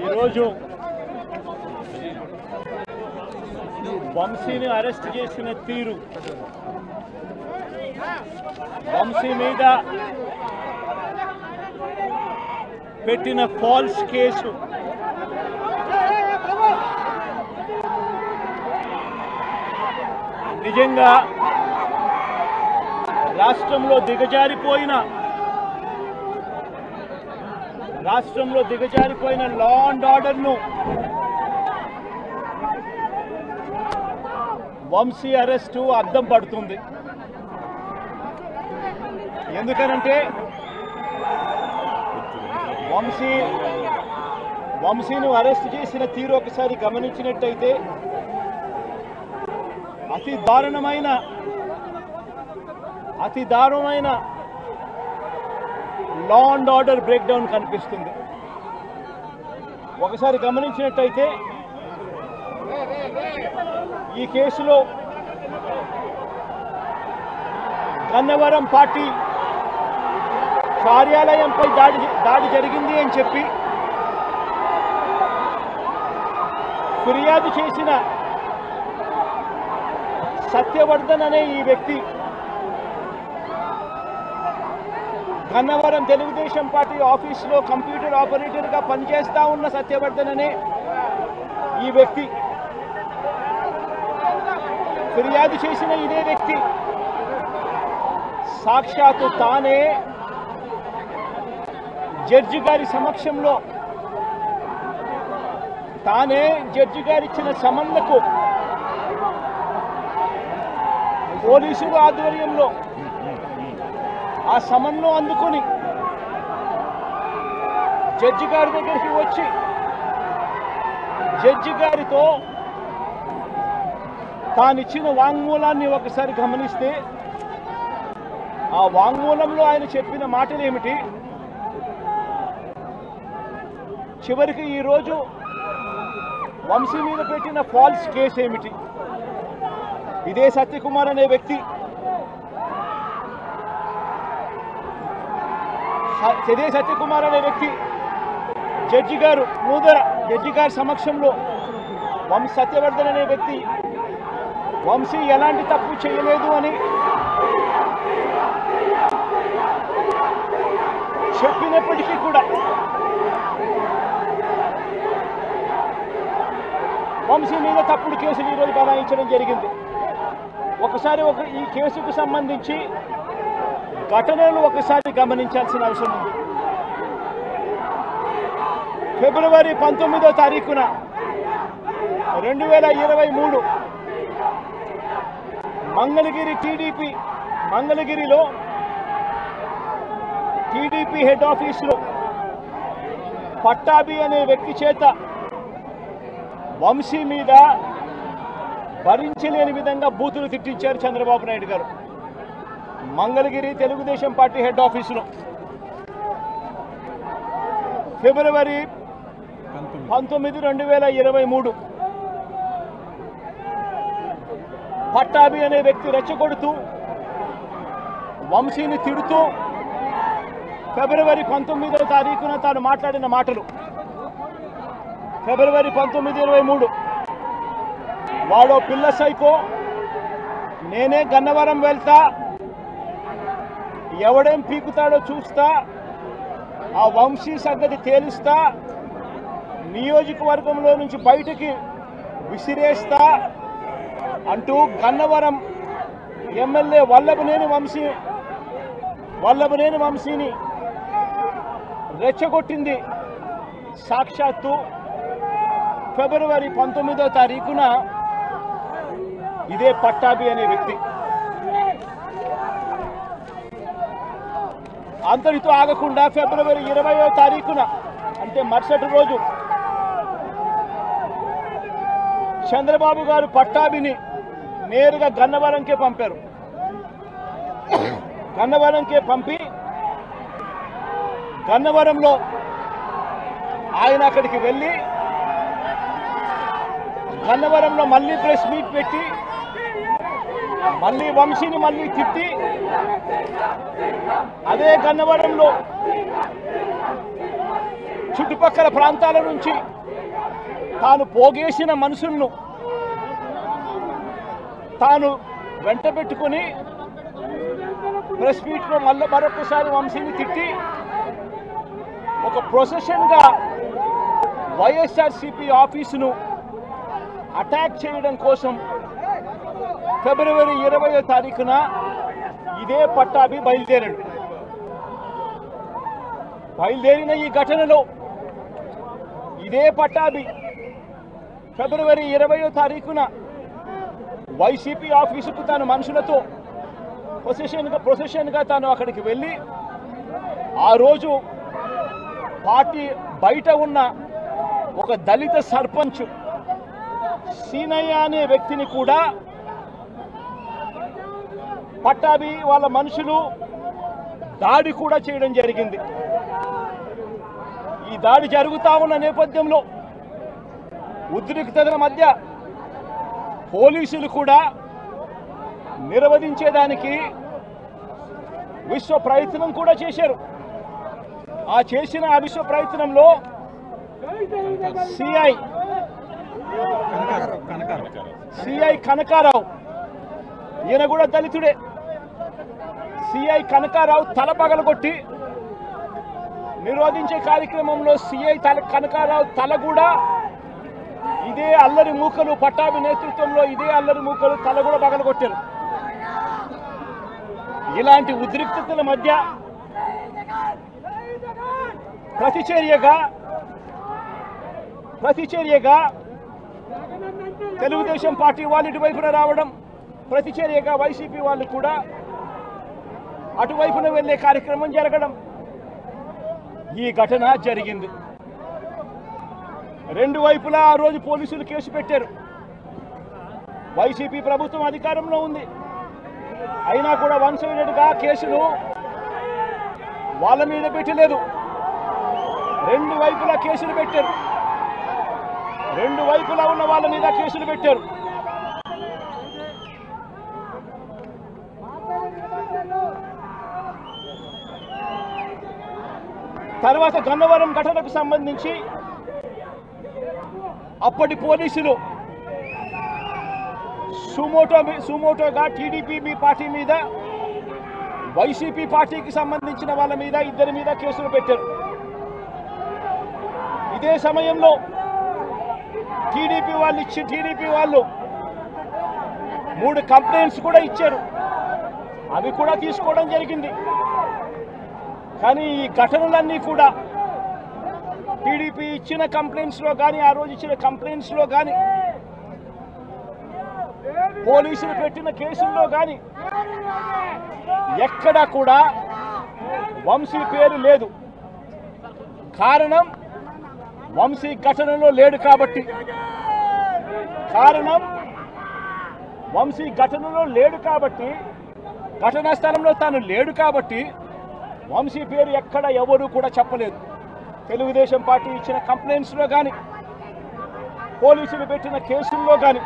ఈరోజు వంశీని అరెస్ట్ చేసిన తీరు, వంశీ మీద పెట్టిన ఫాల్స్ కేసు నిజంగా రాష్ట్రంలో దిగజారిపోయిన లా అండ్ ఆర్డర్ను వంశీ అరెస్టు అద్దం పడుతుంది. ఎందుకనంటే వంశీని అరెస్ట్ చేసిన తీరు ఒకసారి గమనించినట్టయితే అతి దారుణమైన law and order break down కనిపిస్తుంది. ఒకసారి గమనించినట్టయితే ఈ కేసులో గన్నవరం పార్టీ కార్యాలయంపై దాడి జరిగింది అని చెప్పి ఫిర్యాదు చేసిన సత్యవర్ధన్ అనే ఈ వ్యక్తి, గన్నవరం తెలుగుదేశం పార్టీ ఆఫీసులో కంప్యూటర్ ఆపరేటర్గా పనిచేస్తా ఉన్న సత్యవర్ధన్ అనే ఈ వ్యక్తి, ఫిర్యాదు చేసిన ఇదే వ్యక్తి సాక్షాత్తు తానే జడ్జి గారి సమక్షంలో జడ్జి గారు ఇచ్చిన సమన్లకు పోలీసుల ఆధ్వర్యంలో ఆ సమన్ను అందుకొని జడ్జి గారి దగ్గరికి వచ్చి జడ్జి గారితో తానిచ్చిన వాంగ్మూలాన్ని ఒకసారి గమనిస్తే ఆ వాంగ్మూలంలో ఆయన చెప్పిన మాటలు ఏమిటి, చివరికి ఈరోజు వంశీ మీద పెట్టిన ఫాల్స్ కేసు ఏమిటి, ఇదే సత్యకుమార్ అనే వ్యక్తి జడ్జి గారి సమక్షంలో సత్యవర్ధన్ అనే వ్యక్తి వంశీ ఎలాంటి తప్పు చేయలేదు అని చెప్పినప్పటికీ కూడా వంశీ మీద తప్పుడు కేసులు ఈరోజు బనాయించడం జరిగింది. ఒకసారి ఈ కేసుకు సంబంధించి ఘటనలు ఒకసారి గమనించాల్సిన అవసరం ఉంది. ఫిబ్రవరి 19వ తారీఖున 2023 మంగళగిరిలో టీడీపీ హెడ్ ఆఫీసులో పట్టాభి అనే వ్యక్తి చేత వంశీ మీద భరించలేని విధంగా బూతులు తిట్టించారు చంద్రబాబు నాయుడు గారు. మంగళగిరి తెలుగుదేశం పార్టీ హెడ్ ఆఫీసులో ఫిబ్రవరి 19, 2023 పట్టాభి అనే వ్యక్తి రెచ్చగొడుతూ వంశీని తిడుతూ ఫిబ్రవరి 19వ తారీఖున తాను మాట్లాడిన మాటలు, ఫిబ్రవరి 19, 23 వాడో పిల్ల సైకో, నేనే గన్నవరం వెళ్తా, ఎవడేం పీకుతాడో చూస్తా, ఆ వంశీ సంగతి తేలుస్తా, నియోజకవర్గంలో నుంచి బయటికి విసిరేస్తా అంటూ గన్నవరం ఎమ్మెల్యే వల్లభనేని వంశీని రెచ్చగొట్టింది సాక్షాత్తు ఫిబ్రవరి 19వ తారీఖున ఇదే పట్టాభి అనే వ్యక్తి. అంతటితో ఆగకుండా ఫిబ్రవరి 20వ తారీఖున అంటే మరుసటి రోజు చంద్రబాబు గారు పట్టాభిని నేరుగా గన్నవరంకే పంపారు. గన్నవరంకే పంపి గన్నవరంలో ఆయన అక్కడికి వెళ్ళి గన్నవరంలో మళ్ళీ ప్రెస్ మీట్ పెట్టి మళ్ళీ వంశీని మళ్ళీ తిట్టి అదే గన్నవరంలో చుట్టుపక్కల ప్రాంతాల నుంచి తాను పోగేసిన మనుషులను తాను వెంట పెట్టుకుని ప్రెస్ మీట్లో మరొకసారి వంశీని తిట్టి ఒక ప్రొసెషన్గా వైఎస్ఆర్సీపీ ఆఫీసును అటాక్ చేయడం కోసం ఫిబ్రవరి 20వ తారీఖున ఇదే పట్టాభి బయలుదేరిన ఈ ఘటనలో ఇదే పట్టాభి ఫిబ్రవరి 20వ తారీఖున వైసీపీ ఆఫీసుకు తాను మనుషులతో ప్రొసెషన్గా తాను అక్కడికి వెళ్ళి ఆ రోజు పార్టీ బయట ఉన్న ఒక దళిత సర్పంచ్ సీనయ్య అనే వ్యక్తిని కూడా పట్టాభి వాళ్ళ మనుషులు దాడి కూడా చేయడం జరిగింది. ఈ దాడి జరుగుతా ఉన్న నేపథ్యంలో ఉద్రిక్తతల మధ్య పోలీసులు కూడా నిర్వహించేదానికి విశ్వ ప్రయత్నం కూడా చేశారు. ఆ చేసిన విశ్వ ప్రయత్నంలో సిఐ కనకారావు, ఈయన కూడా దళితుడే, సిఐ కనకారావు తల పగలగొట్టి నిరోధించే కార్యక్రమంలో సిఐ కనకారావు తల కూడా ఇదే అల్లరి మూకలు పట్టాభి నేతృత్వంలో ఇదే అల్లరి మూకలు తల కూడా పగలగొట్టారు. ఇలాంటి ఉద్రిక్తతల మధ్య ప్రతిచర్యగా తెలుగుదేశం పార్టీ వాళ్ళు ఇటువైపున రావడం, ప్రతిచర్యగా వైసీపీ వాళ్ళు కూడా అటువైపున వెళ్లే కార్యక్రమం జరగడం, ఈ ఘటన జరిగింది. రెండు వైపులా ఆ రోజు పోలీసులు కేసు పెట్టారు. వైసీపీ ప్రభుత్వం అధికారంలో ఉంది, అయినా కూడా వన్ సైడెడ్గా కేసులు వాళ్ళ మీద పెట్టలేదు. రెండు వైపులా కేసులు పెట్టారు, రెండు వైపులా ఉన్న వాళ్ళ మీద కేసులు పెట్టారు. తర్వాత గన్నవరం ఘటనకు సంబంధించి అప్పటి పోలీసులు సుమోటోగా టీడీపీ పార్టీ మీద, వైసీపీ పార్టీకి సంబంధించిన వాళ్ళ మీద, ఇద్దరి మీద కేసులు పెట్టారు. ఇదే సమయంలో టీడీపీ వాళ్ళు 3 కంప్లైంట్స్ కూడా ఇచ్చారు, అవి కూడా తీసుకోవడం జరిగింది. కానీ ఈ ఘటనలన్నీ కూడా టీడీపీ ఇచ్చిన కంప్లైంట్స్లో కానీ, ఆ రోజు ఇచ్చిన కంప్లైంట్స్లో కానీ, పోలీసులు పెట్టిన కేసుల్లో కానీ ఎక్కడా కూడా వంశీ పేరు లేదు. కారణం వంశీ ఘటనలో లేడు కాబట్టి, ఘటనా స్థలంలో తాను లేడు కాబట్టి వంశీ పేరు ఎక్కడ ఎవరు కూడా చెప్పలేదు. తెలుగుదేశం పార్టీ ఇచ్చిన కంప్లైంట్స్లో కానీ, పోలీసులు పెట్టిన కేసుల్లో కానీ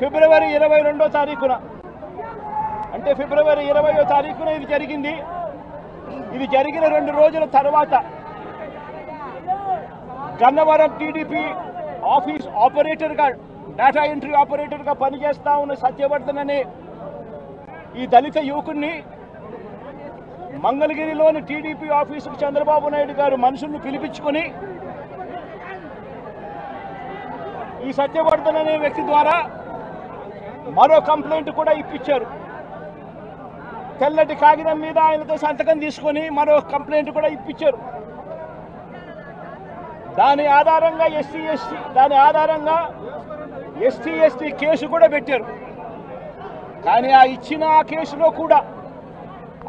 ఫిబ్రవరి 22వ తారీఖున, అంటే ఫిబ్రవరి 20వ తారీఖున ఇది జరిగింది. ఇది జరిగిన 2 రోజుల తర్వాత గన్నవరం టీడీపీ ఆఫీస్ ఆపరేటర్గా, డేటా ఎంట్రీ ఆపరేటర్గా పనిచేస్తా ఉన్న సత్యవర్ధన్ అనే ఈ దళిత యువకుడిని మంగళగిరిలోని టీడీపీ ఆఫీసుకు చంద్రబాబు నాయుడు గారు మనుషులను పిలిపించుకొని ఈ సత్యవర్ధన్ అనే వ్యక్తి ద్వారా మరో కంప్లైంట్ కూడా ఇప్పించారు. తెల్లటి కాగితం మీద ఆయనతో సంతకం తీసుకొని మరో కంప్లైంట్ కూడా ఇప్పించారు. దాని ఆధారంగా ఎస్టీ ఎస్టీ కేసు కూడా పెట్టారు. కానీ ఆ ఇచ్చిన ఆ కేసులో కూడా,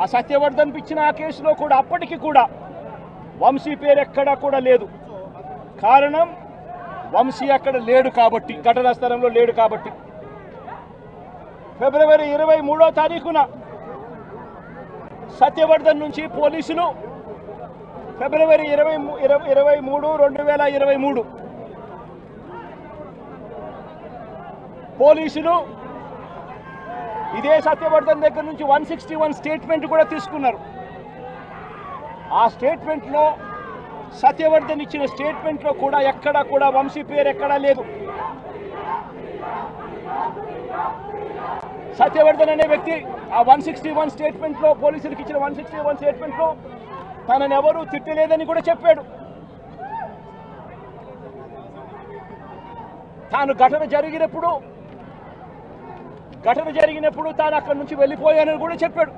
ఆ సత్యవర్ధన్ ఇచ్చిన ఆ కేసులో కూడా అప్పటికి కూడా వంశీ పేరు ఎక్కడా కూడా లేదు. కారణం వంశీ అక్కడ లేడు కాబట్టి, ఘటనా స్థలంలో లేడు కాబట్టి. ఫిబ్రవరి 23వ తారీఖున సత్యవర్ధన్ నుంచి పోలీసులు ఫిబ్రవరి 23, 2023 పోలీసులు ఇదే సత్యవర్ధన్ దగ్గర నుంచి 161 స్టేట్మెంట్ కూడా తీసుకున్నారు. ఆ స్టేట్మెంట్లో సత్యవర్ధన్ ఇచ్చిన స్టేట్మెంట్లో కూడా ఎక్కడా కూడా వంశీ పేరు ఎక్కడా లేదు. సత్యవర్ధన్ అనే వ్యక్తి ఆ 161 స్టేట్మెంట్లో, పోలీసులకు ఇచ్చిన 161 స్టేట్మెంట్లో తనని ఎవరూ తిట్టలేదని కూడా చెప్పాడు. తాను ఘటన జరిగినప్పుడు తాను అక్కడి నుంచి వెళ్ళిపోయానని కూడా చెప్పాడు.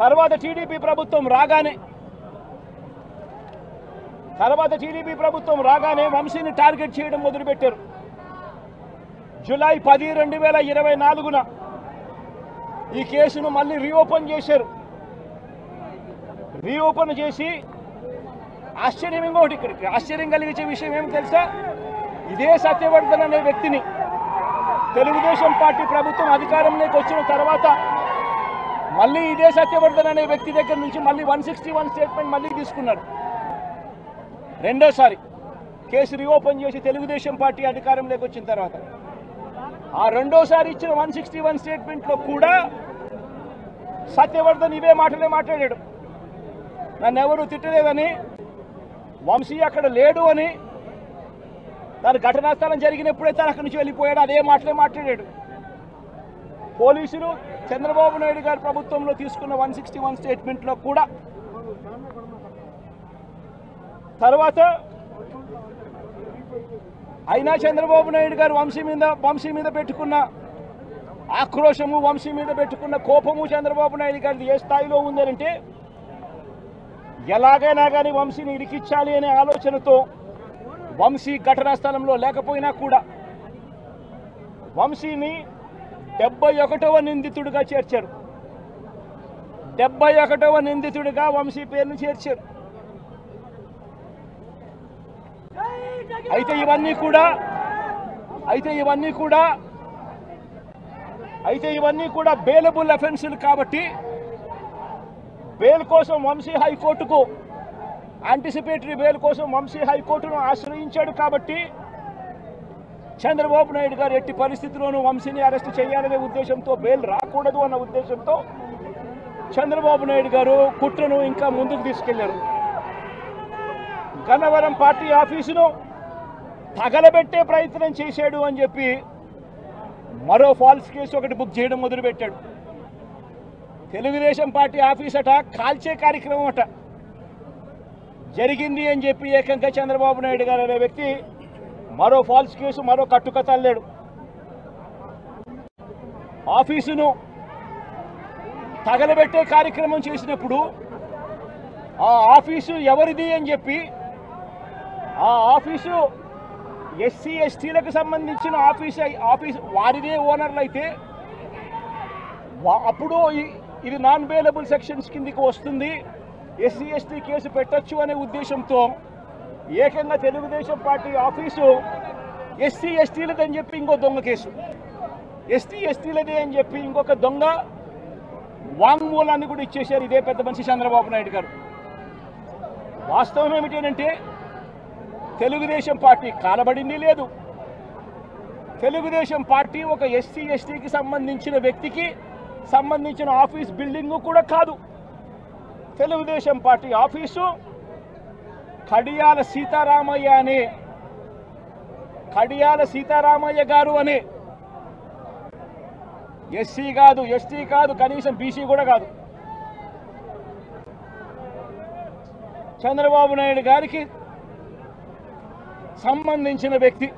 తర్వాత టీడీపీ ప్రభుత్వం రాగానే వంశీని టార్గెట్ చేయడం మొదలుపెట్టారు. జూలై 10, 2024 ఈ కేసును మళ్ళీ రీఓపెన్ చేశారు. రీఓపెన్ చేసి ఆశ్చర్యం కలిగించే విషయం ఏమి తెలుసా? ఇదే సత్యవర్ధన్ అనే వ్యక్తిని తెలుగుదేశం పార్టీ ప్రభుత్వం అధికారంలోకి వచ్చిన తర్వాత మళ్ళీ ఇదే సత్యవర్ధన్ అనే వ్యక్తి దగ్గర నుంచి మళ్ళీ 161 స్టేట్మెంట్ మళ్ళీ తీసుకున్నారు. రెండోసారి కేసు రీఓపెన్ చేసి తెలుగుదేశం పార్టీ అధికారంలోకి వచ్చిన తర్వాత ఆ రెండోసారి ఇచ్చిన 161 స్టేట్మెంట్లో కూడా సత్యవర్ధన్ ఇవే మాటలే మాట్లాడాడు. నన్ను ఎవరు తిట్టలేదని, వంశీ అక్కడ లేడు అని, తన ఘటనా స్థలం జరిగినప్పుడే తను అక్కడి నుంచి వెళ్ళిపోయాడు, అదే మాటలే మాట్లాడాడు. పోలీసులు చంద్రబాబు నాయుడు గారి ప్రభుత్వంలో తీసుకున్న 161 స్టేట్మెంట్లో కూడా తర్వాత అయినా చంద్రబాబు నాయుడు గారు వంశీ మీద పెట్టుకున్న ఆక్రోశము, వంశీ మీద పెట్టుకున్న కోపము చంద్రబాబు నాయుడు గారిది ఏ స్థాయిలో ఉందంటే ఎలాగైనా కానీ వంశీని ఇరికించాలి అనే ఆలోచనతో వంశీ ఘటనా స్థలంలో లేకపోయినా కూడా వంశీని 71వ నిందితుడిగా చేర్చారు. 71వ నిందితుడిగా వంశీ పేరును చేర్చారు. అయితే ఇవన్నీ కూడా బెయిలబుల్ అఫెన్సులు కాబట్టి బెయిల్ కోసం వంశీ హైకోర్టుకు యాంటిసిపేటరీ బెయిల్ కోసం వంశీ హైకోర్టును ఆశ్రయించాడు. కాబట్టి చంద్రబాబు నాయుడు గారు ఎట్టి పరిస్థితుల్లోనూ వంశీని అరెస్ట్ చేయాలనే ఉద్దేశంతో, బెయిల్ రాకూడదు అన్న ఉద్దేశంతో చంద్రబాబు నాయుడు గారు కుట్రను ఇంకా ముందుకు తీసుకెళ్లారు. గన్నవరం పార్టీ ఆఫీసును తగలబెట్టే ప్రయత్నం చేశాడు అని చెప్పి మరో ఫాల్స్ కేసు ఒకటి బుక్ చేయడం మొదలుపెట్టాడు. తెలుగుదేశం పార్టీ ఆఫీస్ అట కాల్చే కార్యక్రమం అట జరిగింది అని చెప్పి ఏకంగా చంద్రబాబు నాయుడు గారు అనే వ్యక్తి మరో ఫాల్స్ కేసు, మరో కట్టుకథ అల్లాడు. ఆఫీసును తగలబెట్టే కార్యక్రమం చేసినప్పుడు ఆ ఆఫీసు ఎవరిది అని చెప్పి, ఆ ఆఫీసు ఎస్సీ ఎస్టీలకు సంబంధించిన ఆఫీస్ వారిదే ఓనర్లు అయితే అప్పుడు ఇది నాన్ బెయిలబుల్ సెక్షన్స్ కిందికి వస్తుంది, ఎస్సీ ఎస్టీ కేసు పెట్టొచ్చు అనే ఉద్దేశంతో ఏకంగా తెలుగుదేశం పార్టీ ఆఫీసు ఎస్సీ ఎస్టీలదని చెప్పి ఇంకో దొంగ కేసు, ఎస్టీ ఎస్టీలదే అని చెప్పి ఇంకొక దొంగ వాంగ్మూలాన్ని కూడా ఇచ్చేశారు ఇదే పెద్ద మనిషి చంద్రబాబు నాయుడు గారు. వాస్తవం ఏమిటంటే తెలుగుదేశం పార్టీ కాలబడింది లేదు. తెలుగుదేశం పార్టీ ఒక ఎస్సీ ఎస్టీకి సంబంధించిన వ్యక్తికి సంబంధించిన ఆఫీస్ బిల్డింగ్ కూడా కాదు. తెలుగుదేశం పార్టీ ఆఫీసు కడియాల సీతారామయ్య గారు అనే ఎస్సీ కాదు, ఎస్టీ కాదు, కనీసం బీసీ కూడా కాదు, చంద్రబాబు నాయుడు గారికి సంబంధించిన వ్యక్తి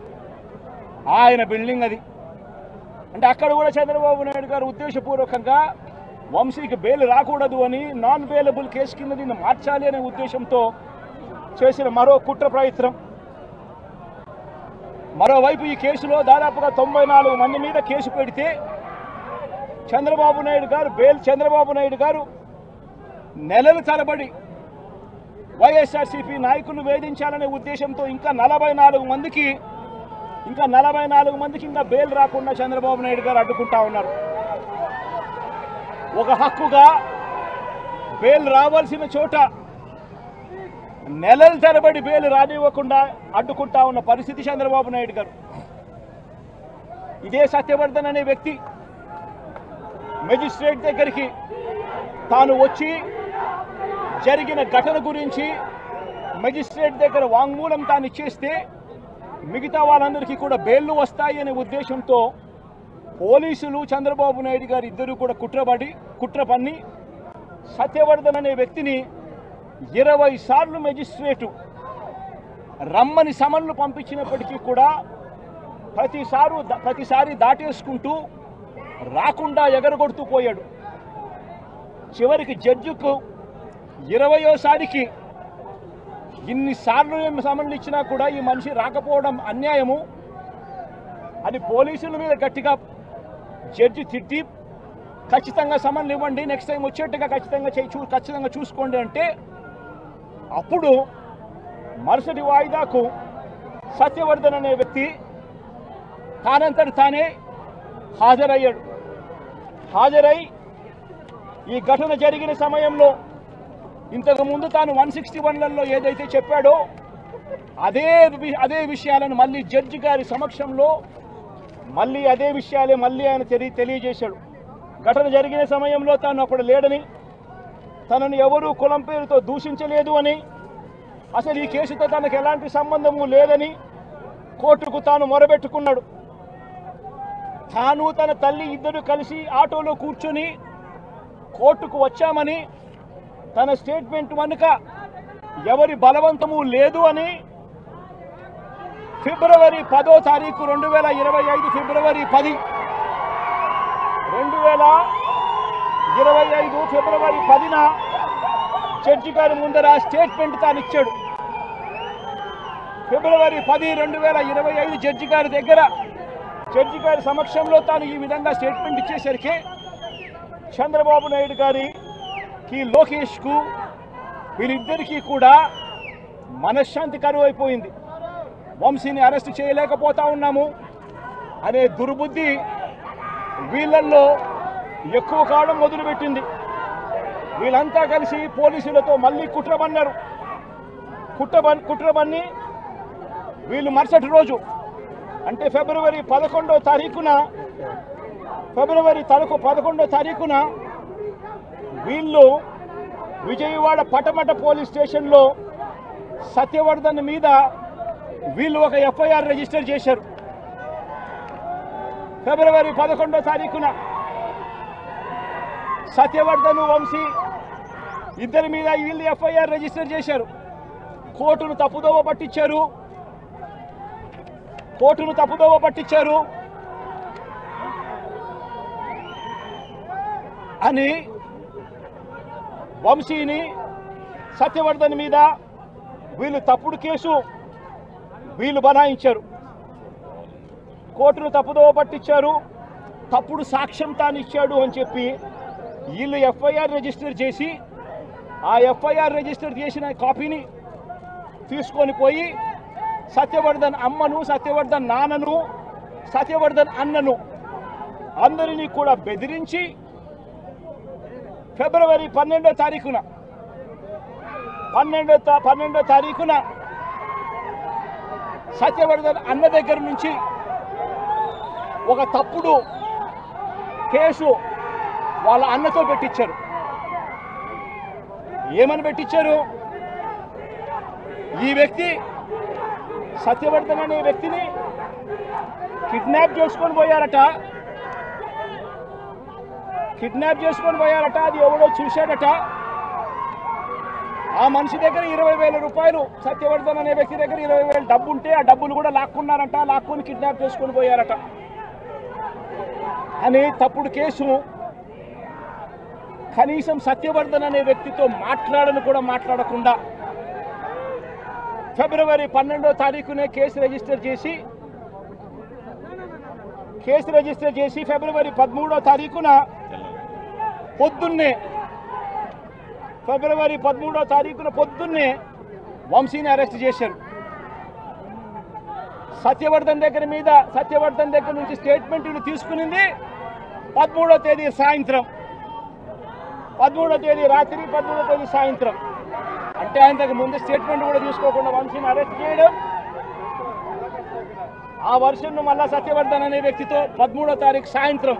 ఆయన బిల్డింగ్ అది. అంటే అక్కడ కూడా చంద్రబాబు నాయుడు గారు ఉద్దేశపూర్వకంగా వంశీకి బెయిల్ రాకూడదు అని, నాన్ బెయిలబుల్ కేసు కింద దీన్ని మార్చాలి అనే ఉద్దేశంతో చేసిన మరో కుట్ర ప్రయత్నం. మరోవైపు ఈ కేసులో దాదాపుగా 94 మంది మీద కేసు పెడితే చంద్రబాబు నాయుడు గారు నెలల తరబడి వైఎస్ఆర్సీపీ నాయకులు వేధించాలనే ఉద్దేశంతో ఇంకా 44 మందికి ఇంకా బెయిల్ రాకుండా చంద్రబాబు నాయుడు గారు అడ్డుకుంటా ఉన్నారు. ఒక హక్కుగా బెయిల్ రావాల్సిన చోట నెలల తరబడి బెయిల్ రానివ్వకుండా అడ్డుకుంటా ఉన్న పరిస్థితి చంద్రబాబు నాయుడు గారు. ఇదే సత్యవర్ధన్ అనే వ్యక్తి మెజిస్ట్రేట్ దగ్గరికి తాను వచ్చి జరిగిన ఘటన గురించి మెజిస్ట్రేట్ దగ్గర వాంగ్మూలం తాను ఇచ్చేస్తే మిగతా వాళ్ళందరికీ కూడా బెయిల్లు వస్తాయి అనే ఉద్దేశంతో పోలీసులు చంద్రబాబు నాయుడు గారు ఇద్దరు కూడా కుట్ర పన్ని సత్యవర్ధన్ అనే వ్యక్తిని 20 సార్లు మెజిస్ట్రేటు రమ్మని సమన్లు పంపించినప్పటికీ కూడా ప్రతిసారి దాటేసుకుంటూ రాకుండా ఎగరగొడుతూ పోయాడు. చివరికి జడ్జికు 20వసారికి ఇన్నిసార్లు సమన్లు ఇచ్చినా కూడా ఈ మనిషి రాకపోవడం అన్యాయము అని పోలీసుల మీద గట్టిగా జడ్జి తిట్టి ఖచ్చితంగా సమన్లు ఇవ్వండి, నెక్స్ట్ టైం వచ్చేట్టుగా ఖచ్చితంగా చూసుకోండి అంటే అప్పుడు మరుసటి వాయిదాకు సత్యవర్ధన్ అనే వ్యక్తి తానంతటి తానే హాజరై ఈ ఘటన జరిగిన సమయంలో ఇంతకుముందు తాను 161లలో ఏదైతే చెప్పాడో అదే విషయాలను మళ్ళీ జడ్జి గారి సమక్షంలో మళ్ళీ అదే విషయాలే మళ్ళీ ఆయన తెలియజేశాడు. ఘటన జరిగిన సమయంలో తాను అప్పుడు లేడని, తనను ఎవరూ కులం పేరుతో దూషించలేదు అని, అసలు ఈ కేసుతో తనకు ఎలాంటి సంబంధము లేదని కోర్టుకు తాను మొరబెట్టుకున్నాడు. తాను తన తల్లి ఇద్దరు కలిసి ఆటోలో కూర్చొని కోర్టుకు వచ్చామని, తన స్టేట్మెంట్ వెనుక ఎవరి బలవంతము లేదు అని ఫిబ్రవరి 10వ తారీఖు 2025 ఫిబ్రవరి 10 2025 ఫిబ్రవరి 10న జడ్జి గారి ముందర స్టేట్మెంట్ తాను ఇచ్చాడు. ఫిబ్రవరి 10, 2025 జడ్జి గారి సమక్షంలో తాను ఈ విధంగా స్టేట్మెంట్ ఇచ్చేసరికి చంద్రబాబు నాయుడు గారికి లోకేష్కు వీళ్ళిద్దరికీ కూడా మనశ్శాంతి కరువు అయిపోయింది. వంశీని అరెస్ట్ చేయలేకపోతా ఉన్నాము అనే దుర్బుద్ధి వీళ్ళల్లో ఎక్కువ కావడం మొదలుపెట్టింది. వీళ్ళంతా కలిసి పోలీసులతో మళ్ళీ కుట్రబన్నారు. కుట్రబన్ని వీళ్ళు మరుసటి రోజు అంటే ఫిబ్రవరి 11వ తారీఖున వీళ్ళు విజయవాడ పటమట పోలీస్ స్టేషన్లో సత్యవర్ధన్ మీద వీళ్ళు ఒక ఎఫ్ఐఆర్ రిజిస్టర్ చేశారు. ఫిబ్రవరి 11వ తారీఖున సత్యవర్ధన్, వంశీ ఇద్దరి మీద వీళ్ళు ఎఫ్ఐఆర్ రిజిస్టర్ చేశారు. కోర్టును తప్పుదోవ పట్టించారు అని వంశీని, సత్యవర్ధన్ మీద వీళ్ళు తప్పుడు కేసు బనాయించారు. కోర్టును తప్పుదోవ పట్టించారు, తప్పుడు సాక్ష్యం తాను ఇచ్చాడు అని చెప్పి వీళ్ళు ఎఫ్ఐఆర్ రిజిస్టర్ చేసి ఆ ఎఫ్ఐఆర్ రిజిస్టర్ చేసిన కాపీని తీసుకొని పోయి సత్యవర్ధన్ అమ్మను, సత్యవర్ధన్ నాన్నను, సత్యవర్ధన్ అన్నను అందరినీ కూడా బెదిరించి ఫిబ్రవరి 12వ తారీఖున సత్యవర్ధన్ అన్న దగ్గర నుంచి ఒక తప్పుడు కేసు వాళ్ళ అన్నతో పెట్టించారు. ఏమని పెట్టించారు? ఈ వ్యక్తి సత్యవర్ధన్ అనే వ్యక్తిని కిడ్నాప్ చేసుకొని పోయారట. అది ఎవడో చూశాడట. ఆ మనిషి దగ్గర 20,000 రూపాయలు, సత్యవర్ధన్ అనే వ్యక్తి దగ్గర 20,000 డబ్బు ఉంటే ఆ డబ్బులు కూడా లాక్కొని కిడ్నాప్ చేసుకొని పోయారట అని తప్పుడు కేసు. కనీసం సత్యవర్ధన్ అనే వ్యక్తితో మాట్లాడకుండా ఫిబ్రవరి 12వ తారీఖునే కేసు రిజిస్టర్ చేసి ఫిబ్రవరి 13వ తారీఖున పొద్దున్నే వంశీని అరెస్ట్ చేశారు. సత్యవర్ధన్ దగ్గర నుంచి స్టేట్మెంట్లు తీసుకునింది 13వ తేదీ సాయంత్రం, 13వ తేదీ రాత్రి, 13వ తేదీ సాయంత్రం. అంటే ఆయనకు ముందు స్టేట్మెంట్ కూడా తీసుకోకుండా వంశీని అరెస్ట్ చేయడం, ఆ వర్షన్ను మళ్ళా సత్యవర్ధన్ అనే వ్యక్తితో 13వ తారీఖు సాయంత్రం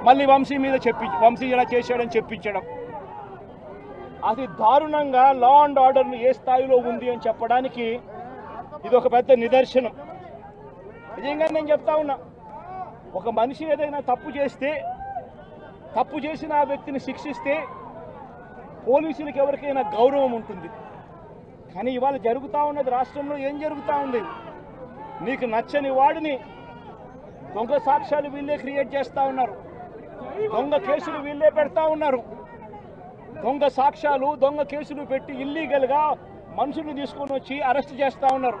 మళ్ళీ వంశీ ఇలా చేశాడని చెప్పించడం. అది దారుణంగా లా అండ్ ఆర్డర్ను ఏ స్థాయిలో ఉంది అని చెప్పడానికి ఇది ఒక పెద్ద నిదర్శనం. నిజంగా నేను చెప్తా ఉన్నా, ఒక మనిషి ఏదైనా తప్పు చేస్తే, తప్పు చేసిన ఆ వ్యక్తిని శిక్షిస్తే పోలీసులకు ఎవరికైనా గౌరవం ఉంటుంది. కానీ ఇవాళ జరుగుతూ ఉన్నది రాష్ట్రంలో ఏం జరుగుతూ ఉంది? నీకు నచ్చని వాడిని దొంగ సాక్ష్యాలు వీళ్ళే క్రియేట్ చేస్తూ ఉన్నారు, దొంగ కేసులు వీళ్ళే పెడతా ఉన్నారు. దొంగ సాక్ష్యాలు దొంగ కేసులు పెట్టి ఇల్లీగల్గా మనుషులు తీసుకొని వచ్చి అరెస్ట్ చేస్తూ ఉన్నారు.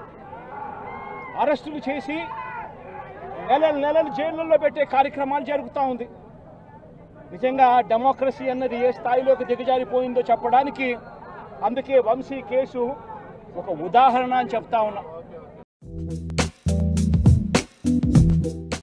అరెస్టులు చేసి నెలలు జైళ్ళల్లో పెట్టే కార్యక్రమాలు జరుగుతూ ఉంది. నిజంగా డెమోక్రసీ అన్నది ఏ స్థాయిలోకి దిగజారిపోయిందో చెప్పడానికి అందుకే వంశీ కేసు ఒక ఉదాహరణ అని చెప్తా ఉన్నా.